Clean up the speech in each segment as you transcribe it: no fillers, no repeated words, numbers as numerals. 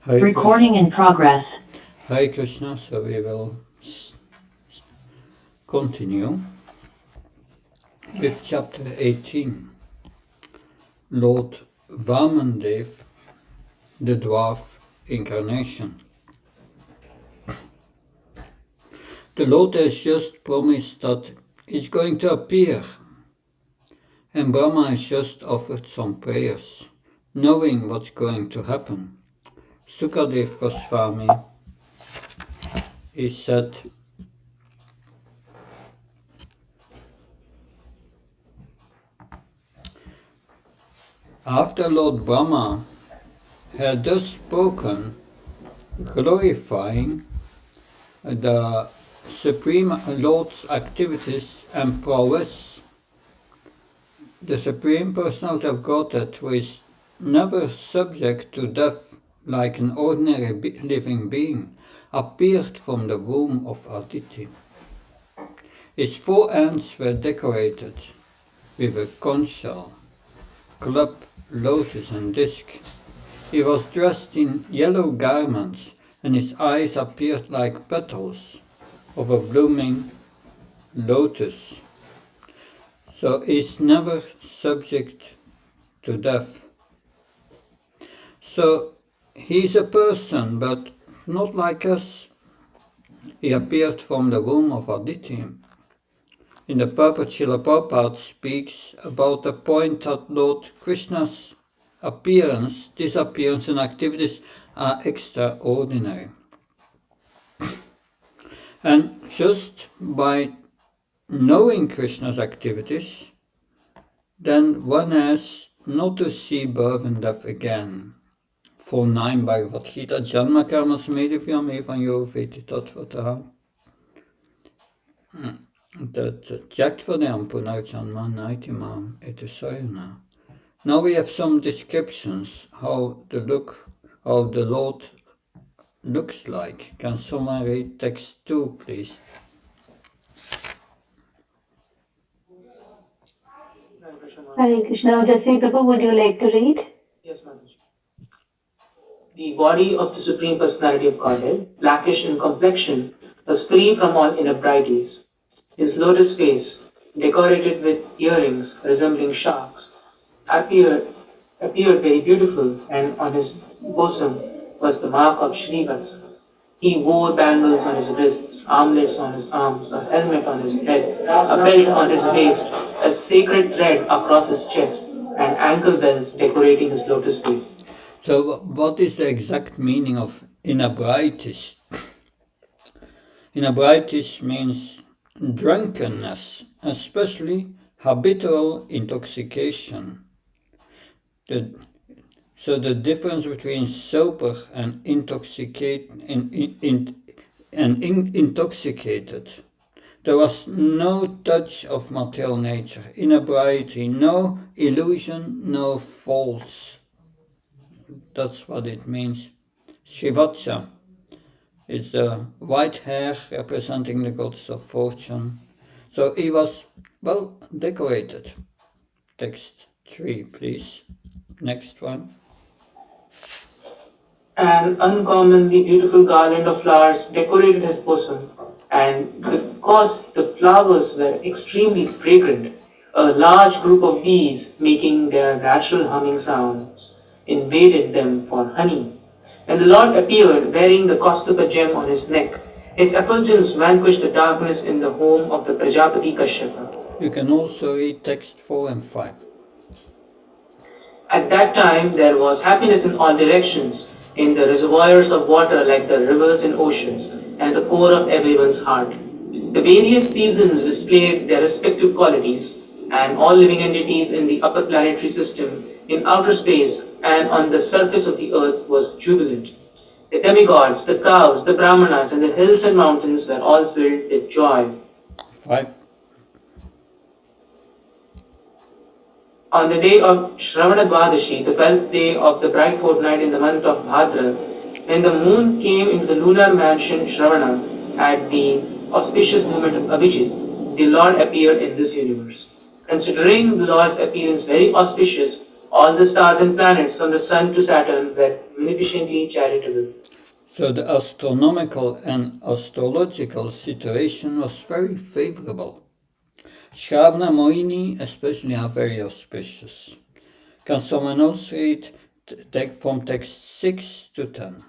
Recording in progress. Hare Krishna, so we will continue with chapter 18. Lord Vamandev, the dwarf incarnation. The Lord has just promised that he's going to appear, and Brahma has just offered some prayers, knowing what's going to happen. Sukadev Goswami, he said, after Lord Brahma had thus spoken, glorifying the Supreme Lord's activities and prowess, the Supreme Personality of Godhead, who is never subject to death like an ordinary living being, appeared from the womb of Aditi. His four ends were decorated with a conch shell, club, lotus and disc. He was dressed in yellow garments, and his eyes appeared like petals of a blooming lotus. So he is never subject to death. So he is a person, but not like us. He appeared from the womb of Aditi. In the Prabhupada, Srila Prabhupada speaks about the point that Lord Krishna's appearance, disappearance and activities are extraordinary. And just by knowing Krishna's activities, then one has not to see birth and death again. Vol 9 Bhagavad Gita, Janma Karma Smedivya Evan Yoveti Tatvataha. Dat Jaktvadam Punarjanma Naitimam Etusayana. Now we have some descriptions how the Lord looks like. Can someone read text 2, please? Hare Krishna. Jasi Prabhu, would you like to read? Yes, Mataji. The body of the Supreme Personality of Godhead, blackish in complexion, was free from all inebrities. His lotus face, decorated with earrings resembling sharks, appeared very beautiful, and on his bosom was the mark of Srivatsa. He wore bangles on his wrists, armlets on his arms, a helmet on his head, a belt on his waist, a sacred thread across his chest, and ankle bells decorating his lotus feet. So what is the exact meaning of inebriety? Inebriety means drunkenness, especially habitual intoxication. So the difference between sober and intoxicated. There was no touch of material nature, inebriety, no illusion, no faults. That's what it means. Shivatsa is the white hair representing the goddess of fortune. So he was well decorated. Text 3, please. Next one. An uncommonly beautiful garland of flowers decorated his bosom, and because the flowers were extremely fragrant, a large group of bees, making their natural humming sounds, invaded them for honey. When the Lord appeared wearing the Kaustubha gem on his neck, his effulgence vanquished the darkness in the home of the Prajapati Kashyapa. You can also read text 4 and 5. At that time there was happiness in all directions, in the reservoirs of water like the rivers and oceans, and the core of everyone's heart. The various seasons displayed their respective qualities, and all living entities in the upper planetary system, in outer space, and on the surface of the earth was jubilant. The demigods, the cows, the brahmanas, and the hills and mountains were all filled with joy. 5. On the day of Shravana Dvadashi, the 12th day of the bright fortnight in the month of Bhadra, when the moon came into the lunar mansion Shravana at the auspicious moment of Abhijit, the Lord appeared in this universe. Considering the Lord's appearance very auspicious, All the stars and planets from the Sun to Saturn were munificently charitable. So the astronomical and astrological situation was very favorable. Shravana Moini especially are very auspicious. Can someone else read from text 6 to 10?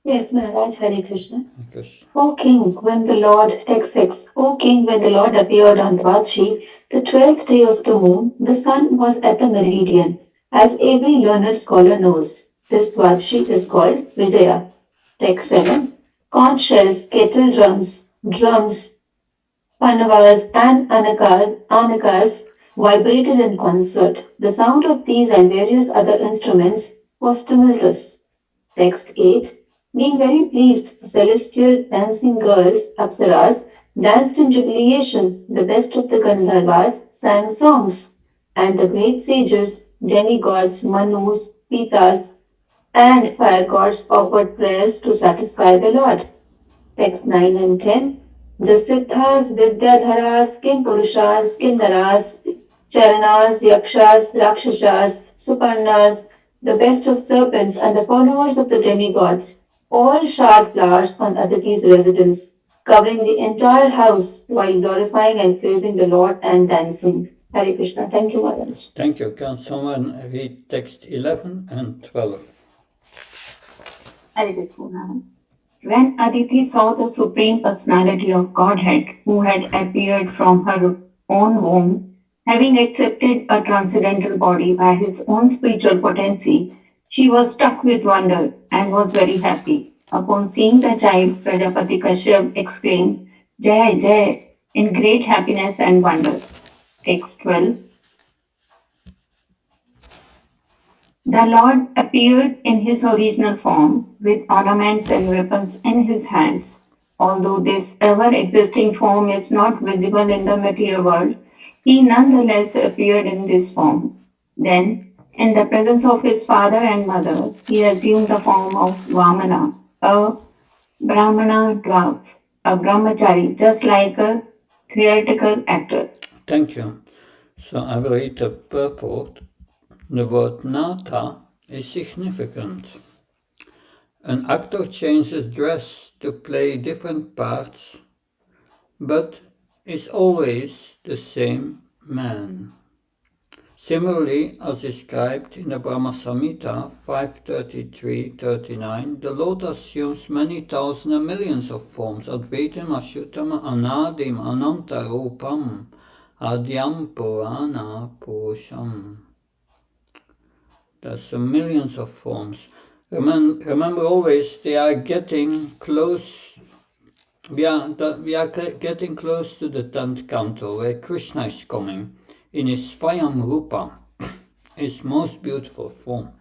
Yes, Maharaj, Hare Krishna. Because O King, when the Lord, text 6, O King, when the Lord appeared on Dvachi, the 12th day of the moon, the sun was at the meridian, as every learned scholar knows. This Dvachi is called Vijaya. Text 7, conch shells, kettle drums, panavas, and anakas vibrated in concert. The sound of these and various other instruments was tumultuous. Text 8. Being very pleased, the celestial dancing girls, Apsaras, danced in jubilation. The best of the Gandharvas sang songs, and the great sages, demigods, Manus, Pitas, and fire gods offered prayers to satisfy the Lord. Text 9 and 10. The Siddhas, Vidyadharas, Kimpurushas, Kindaras, Charanas, Yakshas, Rakshasas, Suparnas, the best of serpents, and the followers of the demigods, all showered flowers on Aditi's residence, covering the entire house while glorifying and praising the Lord and dancing. Hare Krishna. Thank you, Maharaj. thank you. Can someone read text 11 and 12? Hare Krishna. When Aditi saw the Supreme Personality of Godhead who had appeared from her own womb, having accepted a transcendental body by his own spiritual potency, she was struck with wonder and was very happy. Upon seeing the child, Prajapati Kashyap exclaimed, Jai Jai, in great happiness and wonder. Text 12. The Lord appeared in his original form with ornaments and weapons in his hands. Although this ever existing form is not visible in the material world, he nonetheless appeared in this form. Then, in the presence of his father and mother, he assumed the form of Vamana, a Brahmana dwarf, a brahmachari, just like a theatrical actor. Thank you. So I will read the purport. The word nata is significant. An actor changes dress to play different parts, but is always the same man. Similarly, as described in the Brahma Samhita 5.33.39, the Lord assumes many thousands and millions of forms, Advaitam Ashutam Anadim Ananta Rupam Adyam Purana Purusham. There's millions of forms. Remember always, they are getting close. We are getting close to the 10th canto, where Krishna is coming in his Svayam Rupa, his most beautiful form.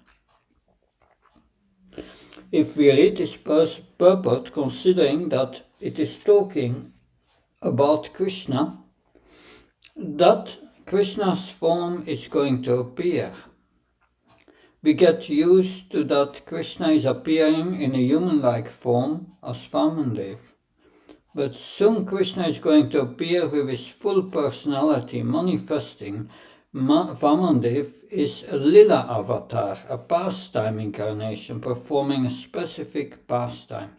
If we read this purport, considering that it is talking about Krishna, that Krishna's form is going to appear. We get used to that Krishna is appearing in a human-like form as Vamandev. But soon Krishna is going to appear with his full personality manifesting. Vamandev is a lila avatar, a pastime incarnation, performing a specific pastime.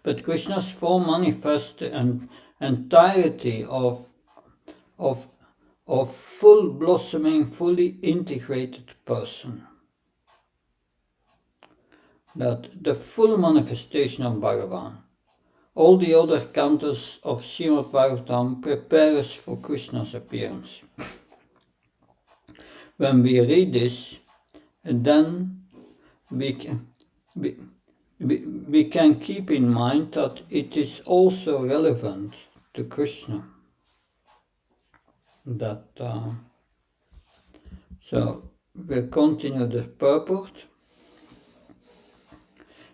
But Krishna's form manifests the entirety of full blossoming, fully integrated person. That the full manifestation of Bhagavan. All the other cantos of Srimad Bhagavatam prepare us for Krishna's appearance. When we read this, then we can keep in mind that it is also relevant to Krishna. So we'll continue the purport.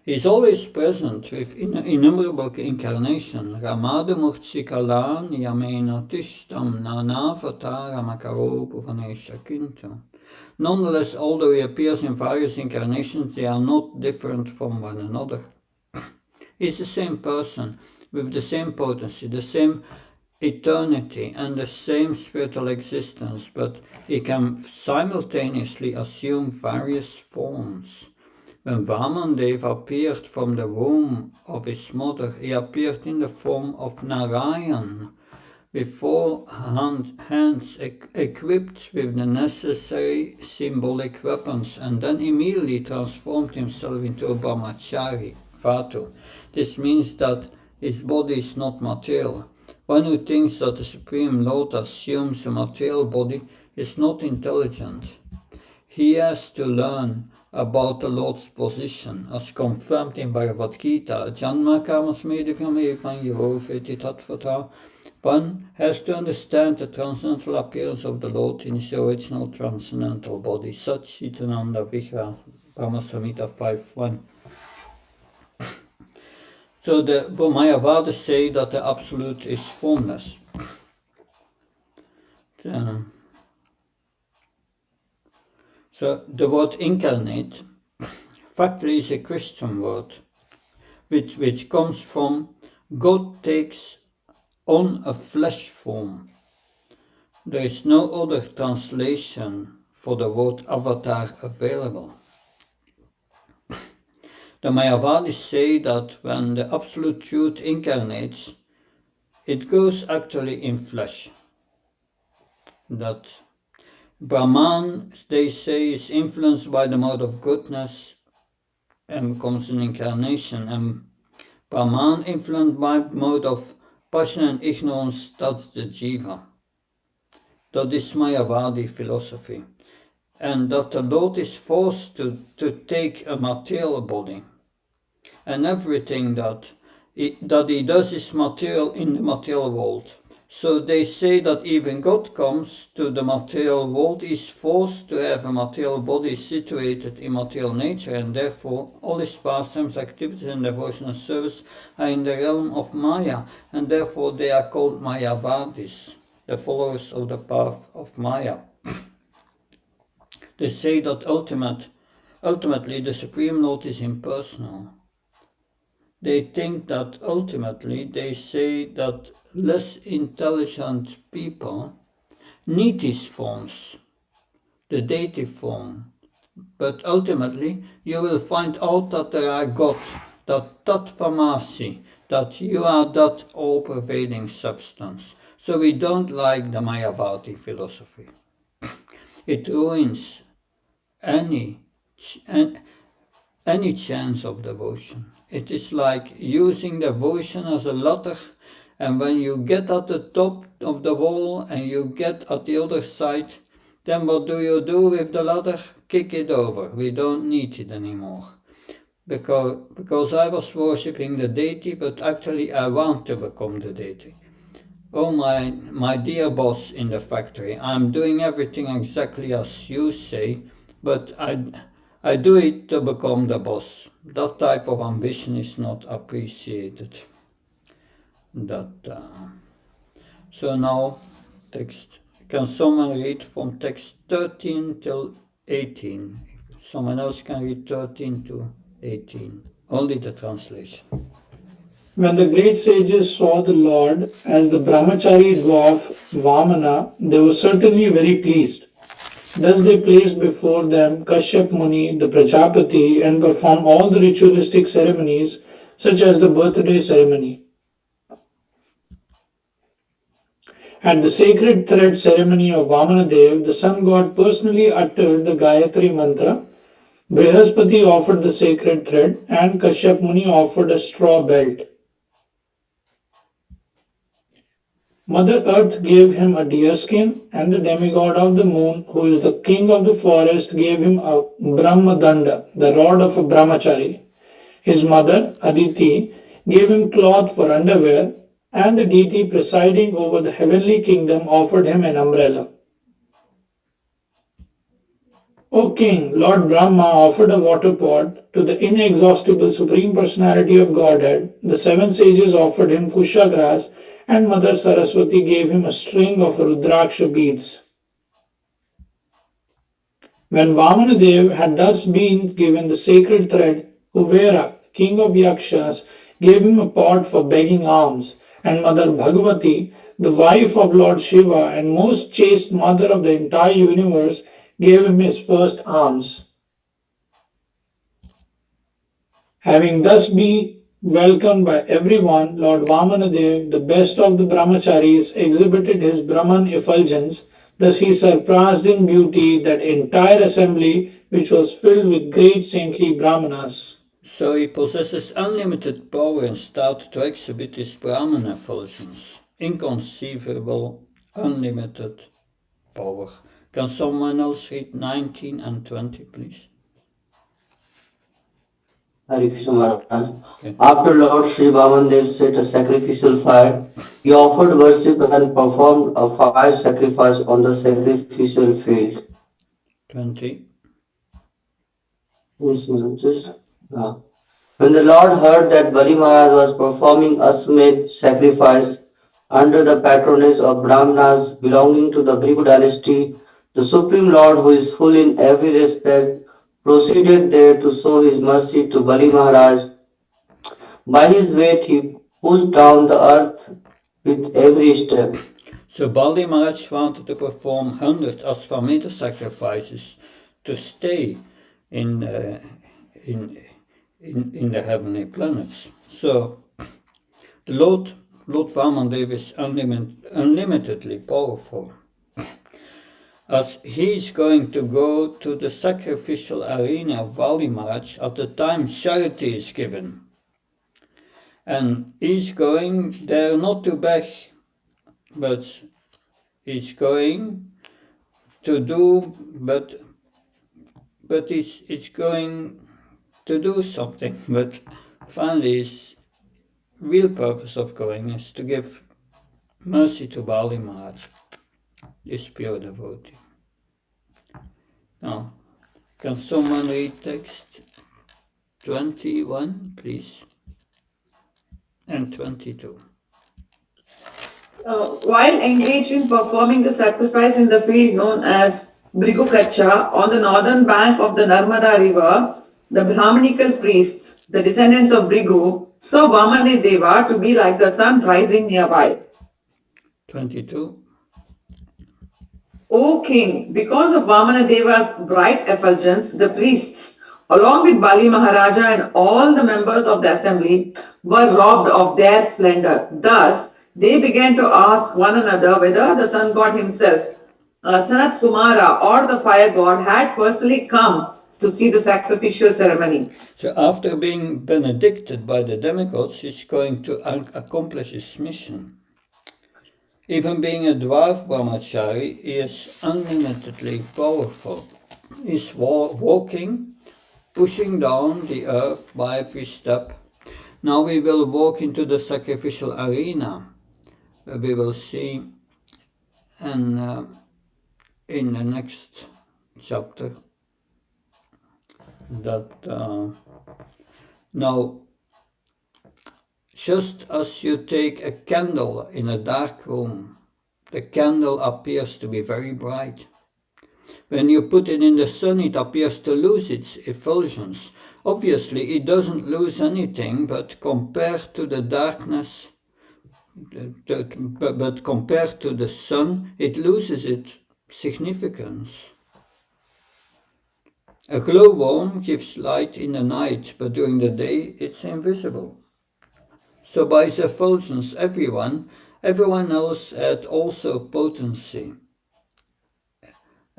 He is always present with innumerable incarnation. Ramadamurtsikala Niyamena Tishtam Nanavatara Makaro Bhuvanesha Canto. Nonetheless, although he appears in various incarnations, they are not different from one another. He is the same person, with the same potency, the same eternity and the same spiritual existence, but he can simultaneously assume various forms. When Vamandev appeared from the womb of his mother, he appeared in the form of Narayan, with four hands equipped with the necessary symbolic weapons, and then immediately transformed himself into a brahmachari, Vatu. This means that his body is not material. One who thinks that the Supreme Lord assumes a material body is not intelligent. He has to learn about the Lord's position, as confirmed in Bhagavad Gita. Janma karmasmedikam evan yehoveti tatvata. One has to understand the transcendental appearance of the Lord in his original transcendental body. Sat Chitananda Vigra, Brahma Samhita 5.1. So the Mayavadis say that the Absolute is formless. So the word incarnate factually is a Christian word, which comes from God takes on a flesh form. There is no other translation for the word avatar available. The Mayavadis say that when the Absolute Truth incarnates, it goes actually in flesh. That Brahman, they say, is influenced by the mode of goodness and becomes an incarnation, and Brahman influenced by the mode of passion and ignorance, that's the jiva. That is Mayavadi philosophy. And that the Lord is forced to take a material body. And everything that he does is material in the material world. So they say that even God comes to the material world, is forced to have a material body situated in material nature, and therefore all his pastimes, activities and devotional service are in the realm of Maya, and therefore they are called Mayavadis, the followers of the path of Maya. They say that ultimately the Supreme Lord is impersonal. They think that ultimately, they say that less intelligent people need these forms, the deity form. But ultimately, you will find out that there are God, that Tattvamasi, that you are that all-pervading substance. So we don't like the Mayavadi philosophy. It ruins any chance of devotion. It is like using devotion as a ladder, and when you get at the top of the wall and you get at the other side, then what do you do with the ladder? Kick it over. We don't need it anymore. Because I was worshipping the deity, but actually I want to become the deity. Oh my dear boss in the factory, I'm doing everything exactly as you say, but I do it to become the boss. That type of ambition is not appreciated. So now, text. Can someone read from text 13 till 18? If someone else can read 13 to 18. Only the translation. When the great sages saw the Lord as the brahmachari dwarf Vamana, they were certainly very pleased. Thus they placed before them Kashyap Muni, the Prajapati, and performed all the ritualistic ceremonies, such as the birthday ceremony. At the sacred thread ceremony of Vamanadev, the sun god personally uttered the Gayatri mantra. Brihaspati offered the sacred thread, and Kashyap Muni offered a straw belt. Mother Earth gave him a deer skin, and the demigod of the moon, who is the king of the forest, gave him a Brahmadanda, the rod of a brahmachari. His mother, Aditi, gave him cloth for underwear, and the deity presiding over the heavenly kingdom offered him an umbrella. O king, Lord Brahma offered a water pot to the inexhaustible Supreme Personality of Godhead. The seven sages offered him kusha grass, and Mother Saraswati gave him a string of Rudraksha beads. When Vamanadev had thus been given the sacred thread, Kuvera, king of Yakshas, gave him a pot for begging alms, and Mother Bhagavati, the wife of Lord Shiva and most chaste mother of the entire universe, gave him his first alms. Having thus been welcomed by everyone, Lord Vamanadev, the best of the brahmacharis, exhibited his Brahman effulgence. Thus he surpassed in beauty that entire assembly which was filled with great saintly brahmanas. So he possesses unlimited power and started to exhibit his Brahman effulgence. Inconceivable, unlimited power. Can someone else read 19 and 20, please? Hare Krishna Maharaj. Okay. After Lord Sri Vamandev set a sacrificial fire, he offered worship and performed a fire sacrifice on the sacrificial field. 20. Yes, ma'am, yeah. When the Lord heard that Bali Maharaj was performing Asmed sacrifice under the patronage of Brahmanas belonging to the Bhrigu dynasty, the Supreme Lord, who is full in every respect, proceeded there to show his mercy to Bali Maharaj. By his weight he pushed down the earth with every step. So Bali Maharaj wanted to perform 100 Asvamedha sacrifices to stay in, in the heavenly planets. So the Lord Vamandev is unlimitedly powerful. As he is going to go to the sacrificial arena of Bali Maharaj at the time charity is given. And he's going there not to beg, but he's going to do, but he's going to do something. But finally, his real purpose of going is to give mercy to Bali Maharaj, this pure devotee. Now, can someone read text 21, please? And 22. While engaged in performing the sacrifice in the field known as Brigukacha on the northern bank of the Narmada river, the Brahmanical priests, the descendants of Brigu, saw Vamane Deva to be like the sun rising nearby. 22. O king, because of Vamanadeva's bright effulgence, the priests, along with Bali Maharaja and all the members of the assembly, were robbed of their splendor. Thus, they began to ask one another whether the sun god himself, Sanat Kumara, or the fire god had personally come to see the sacrificial ceremony. So after being benedicted by the demigods, he's going to accomplish his mission. Even being a dwarf brahmachari, he is unlimitedly powerful. He's walking, pushing down the earth by every step. Now we will walk into the sacrificial arena, where we will see, and in the next chapter, that now, just as you take a candle in a dark room, the candle appears to be very bright. When you put it in the sun, it appears to lose its effulgence. Obviously, it doesn't lose anything, but compared to the darkness, but compared to the sun, it loses its significance. A glowworm gives light in the night, but during the day it's invisible. So by its effulgence, everyone else had also potency.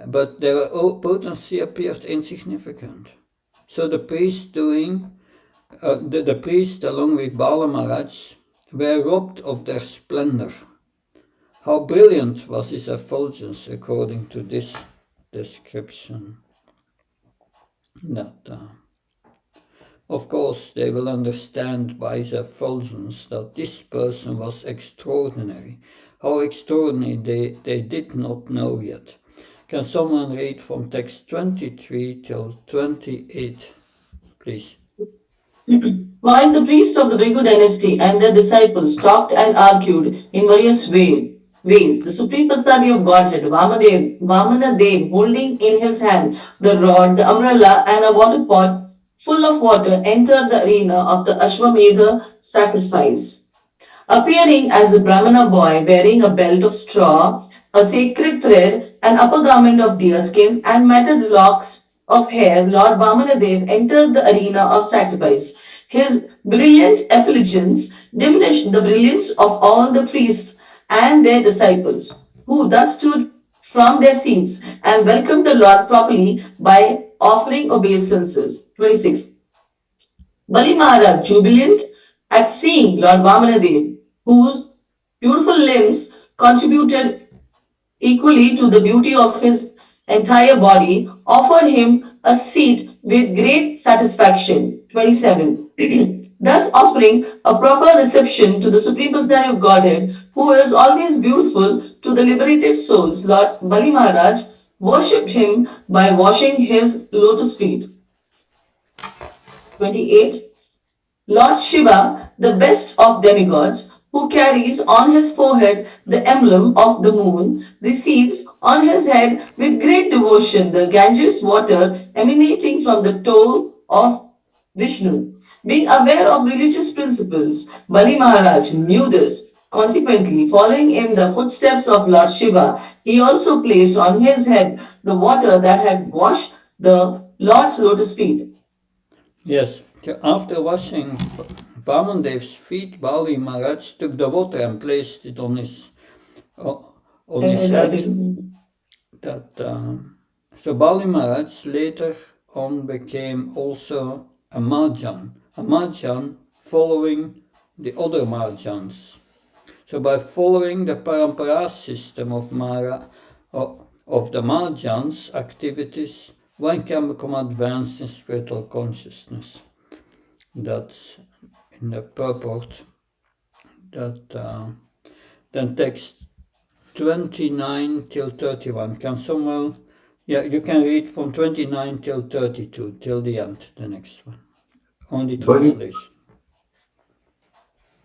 But their potency appeared insignificant. So the priest the priest along with Bala Maharaj were robbed of their splendor. How brilliant was his effulgence according to this description. That of course, they will understand by his effulgence that this person was extraordinary. How extraordinary they did not know yet. Can someone read from text 23 till 28, please? While the priests of the Bhrigu dynasty and their disciples talked and argued in various ways, the Supreme Personality of Godhead, Vamanadev, holding in his hand the rod, the umbrella, and a water pot full of water, entered the arena of the Ashwamedha sacrifice. appearing as a Brahmana boy wearing a belt of straw, a sacred thread, an upper garment of deerskin, and matted locks of hair, Lord Vamanadev entered the arena of sacrifice. His brilliant effulgence diminished the brilliance of all the priests and their disciples, who thus stood from their seats and welcomed the Lord properly by offering obeisances. 26. Bali Maharaj, jubilant at seeing Lord Vamanadev, whose beautiful limbs contributed equally to the beauty of his entire body, offered him a seat with great satisfaction. 27. Thus offering a proper reception to the Supreme Personality of Godhead, who is always beautiful to the liberated souls, Lord Bali Maharaj worshipped him by washing his lotus feet. 28. Lord Shiva, the best of demigods, who carries on his forehead the emblem of the moon, receives on his head with great devotion the Ganges water emanating from the toe of Vishnu. Being aware of religious principles, Bali Maharaj knew this. Consequently, following in the footsteps of Lord Shiva, he also placed on his head the water that had washed the Lord's lotus feet. Yes, after washing Vamandev's feet, Bali Maharaj took the water and placed it on his head. So Bali Maharaj later on became also a Marjan following the other Marjans. So by following the Parampara system of the Marjan's activities, one can become advanced in spiritual consciousness. That's in the purport. Then text 29 till 31. Can someone, you can read from 29 till 32, till the end, the next one. Only translation.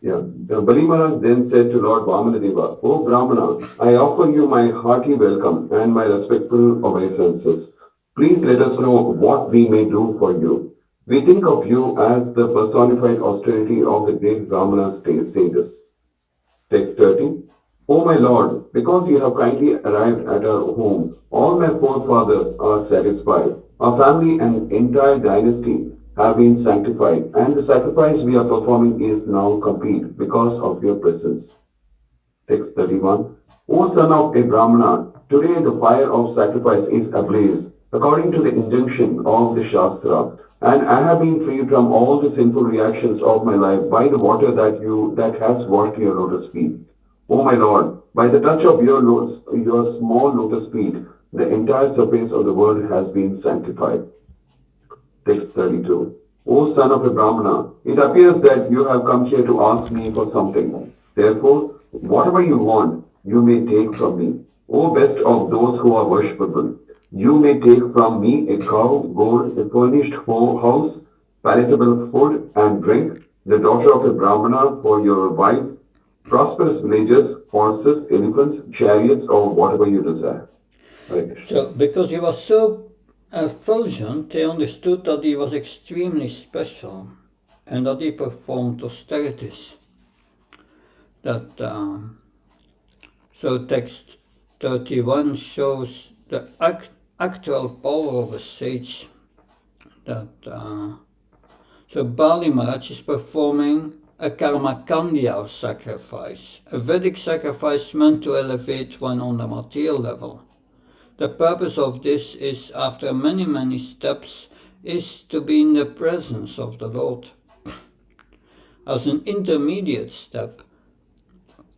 Bali Maharaj then said to Lord Vamanadeva, O Brahmana, I offer you my hearty welcome and my respectful obeisances. Please let us know what we may do for you. We think of you as the personified austerity of the great Brahmana sages. Text 30. O my Lord, because you have kindly arrived at our home, all my forefathers are satisfied. Our family and entire dynasty have been sanctified, and the sacrifice we are performing is now complete because of your presence. Text 31. O son of a Brahmana, today the fire of sacrifice is ablaze, according to the injunction of the Shastra, and I have been freed from all the sinful reactions of my life by the water that has washed your lotus feet. O my Lord, by the touch of your small lotus feet, the entire surface of the world has been sanctified. Text 32. O son of a Brahmana, it appears that you have come here to ask me for something. Therefore, whatever you want, you may take from me. O best of those who are worshipable, you may take from me a cow, gold, a furnished house, palatable food and drink, the daughter of a Brahmana for your wife, prosperous villages, horses, elephants, chariots, or whatever you desire. Right. So, because he was so effulgent, they understood that he was extremely special and that he performed austerities. So text 31 shows the actual power of a sage. So Bali Maharaj is performing a karmakandya sacrifice, a Vedic sacrifice meant to elevate one on the material level. The purpose of this is, after many steps, is to be in the presence of the Lord. As an intermediate step,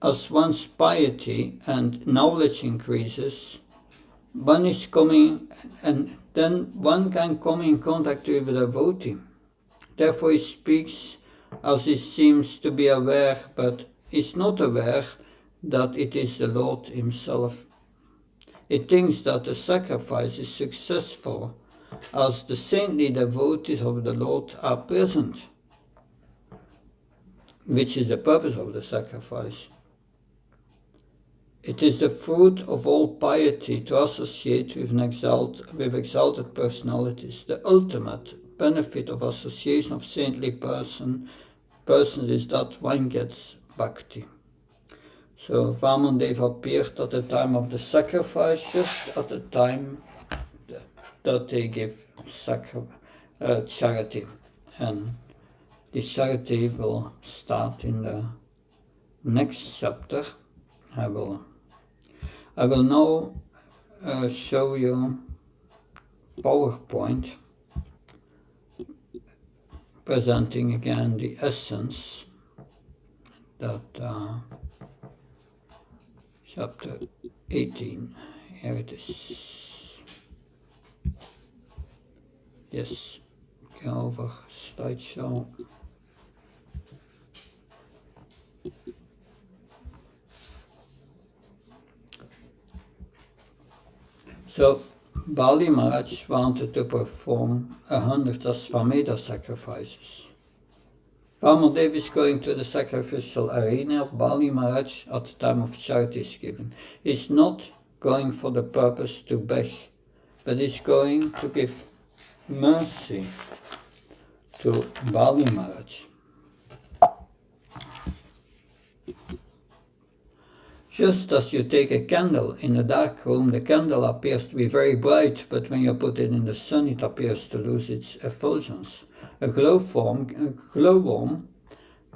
as one's piety and knowledge increases, one is coming, and then one can come in contact with a devotee. Therefore he speaks as he seems to be aware, but is not aware that it is the Lord himself. It thinks that the sacrifice is successful as the saintly devotees of the Lord are present, which is the purpose of the sacrifice. It is the fruit of all piety to associate with exalted personalities. The ultimate benefit of association of saintly persons is that one gets bhakti. So Vamandev appeared at the time of the sacrifice, just at the time that they give charity. And this charity will start in the next chapter. I will now show you PowerPoint presenting again the essence that chapter 18, here it is. Yes, go over slideshow. So Bali Maharaj wanted to perform 100 Ashwamedha sacrifices. Vamandev is going to the sacrificial arena of Bali Maharaj at the time of charity is given. He's not going for the purpose to beg, but he's going to give mercy to Bali Maharaj. Just as you take a candle in a dark room, the candle appears to be very bright, but when you put it in the sun, it appears to lose its effulgence. A glowworm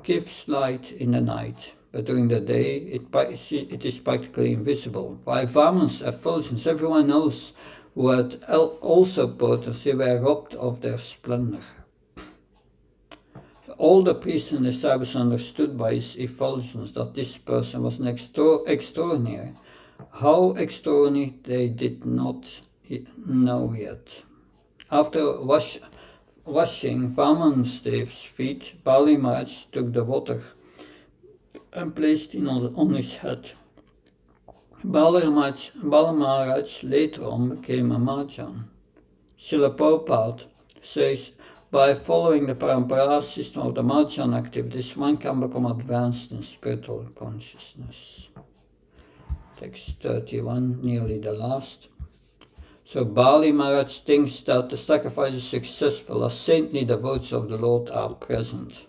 gives light in the night, but during the day it is practically invisible. By Vaman's effulgence, everyone else who had also potency were robbed of their splendor. All the priests and disciples understood by his effulgence that this person was an extraordinary. How extraordinary they did not know yet. After washing Vaman's feet, Bali Maharaj took the water and placed it on his head. Bali Maharaj later on became a Mahajan. Srila Prabhupada says, by following the Parampara system of the Mahajan activities, one can become advanced in spiritual consciousness. Text 31, nearly the last. So Bali Maharaj thinks that the sacrifice is successful as saintly devotees of the Lord are present.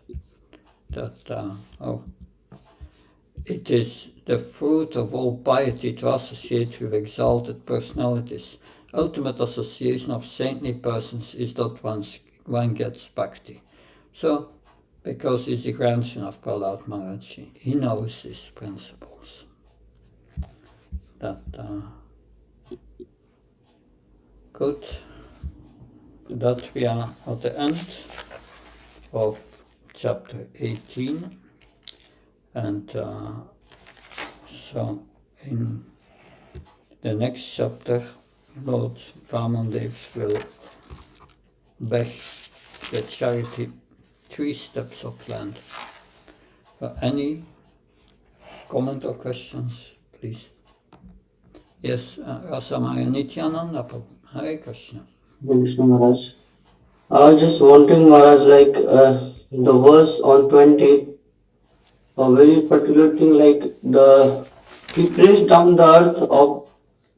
It is the fruit of all piety to associate with exalted personalities. Ultimate association of saintly persons is that one gets bhakti. So, because he's the grandson of Prahlad Maharaj, he knows his principles. Good. That we are at the end of chapter 18. And so in the next chapter, Lord Vamandev will beg the charity 3 steps of land. Any comment or questions, please? Yes, Rasamaya Nityananda Prabhu. Hare Krishna. Krishna Maharaj. I was just wondering, Maharaj, like the verse on 20, a very particular thing, like he pressed down the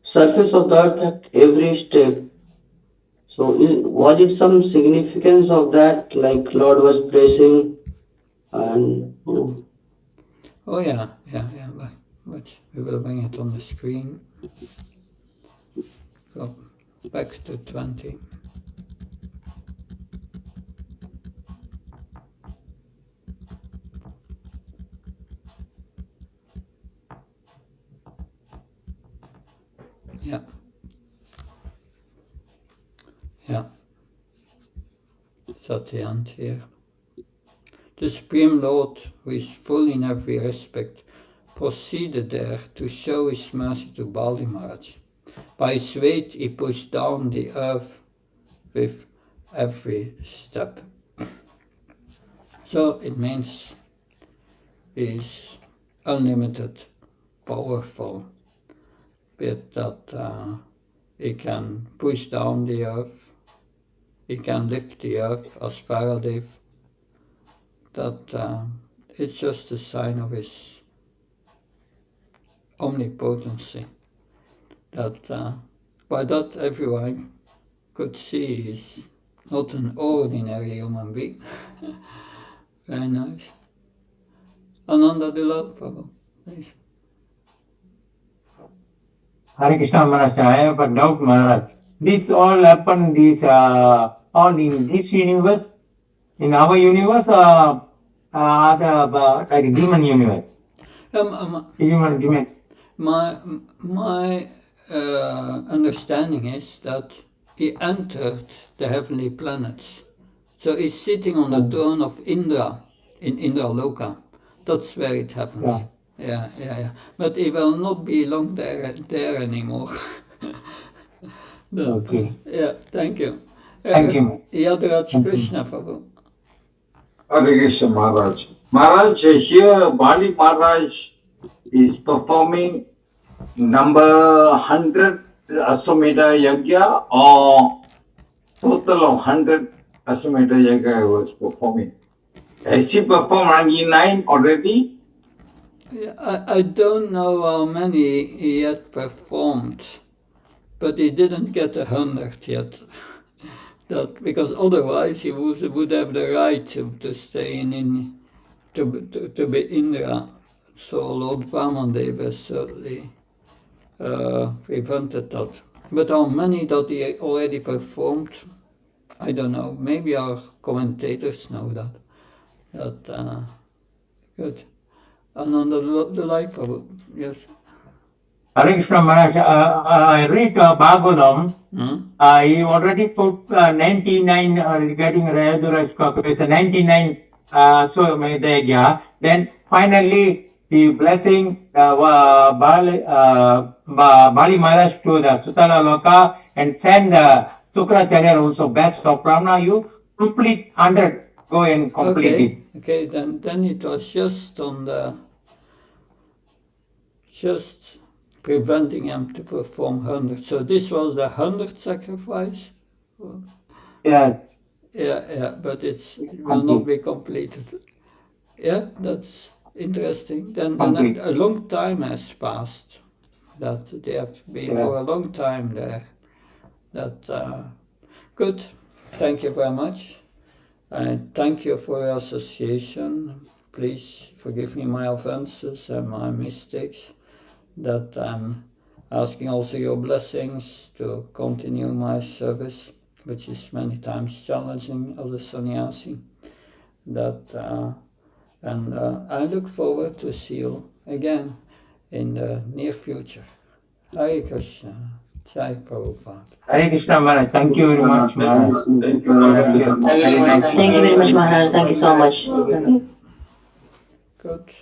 surface of the earth at every step. So was it some significance of that, like Lord was pressing and Oh yeah, but we will bring it on the screen. Go back to 20. Yeah. It's at the end here. The Supreme Lord, who is full in every respect, proceeded there to show his mercy to Bali Maharaj. By his weight he pushed down the earth with every step. So it means he is unlimited, powerful, but that he can push down the earth, he can lift the earth as Varadev. That it's just a sign of his omnipotency. That by that everyone could see he's not an ordinary human being. Very nice. Ananda Dulal Prabhu, please. Hare Krishna Maharaj, I have a doubt, Maharaj. This all happen, all in this universe, in our universe, like demon universe. Demon. My understanding is that he entered the heavenly planets. So he's sitting on the throne of Indra, in Indra Loka. That's where it happens. Yeah. But he will not be long there anymore. Okay. Yeah, thank you. Thank you. Yadraj Krishna Prabhu. Hare Krishna Maharaj. Maharaj, here Bali Maharaj is performing number 100 Aswamedha Yagya or total of 100 Aswamedha Yagya he was performing. Has he performed 99 already? I don't know how many he had performed, but he didn't get 100 yet. That because otherwise he would have the right to stay to be Indra. So Lord Vamandev certainly prevented that. But how many that he already performed, I don't know. Maybe our commentators know that. Good. Ananda Dulai Prabhu, yes. Hare Krishna Maharaj, I read Bhagavatam. He already put 99 regarding Rayaduraj with 99 so then finally the blessing Bali Maharaj to the Sutala Loka and send Tukracharya also best of Brahmana. You complete 100, go and complete it. Okay, then it was just preventing him to perform 100. So this was the 100 sacrifice? Yeah. Yeah, but it will not be completed. Yeah, that's interesting. Then a long time has passed. That they have been for a long time there. Good. Thank you very much. And thank you for your association. Please forgive me my offenses and my mistakes. That I'm asking also your blessings to continue my service, which is many times challenging as a sannyasi. And I look forward to see you again in the near future. Hare Krishna. Jai Prabhupada. Hare Krishna Maharaj, thank you very much, Maharaj. Thank you very much, Maharaj. Thank you so much. Good.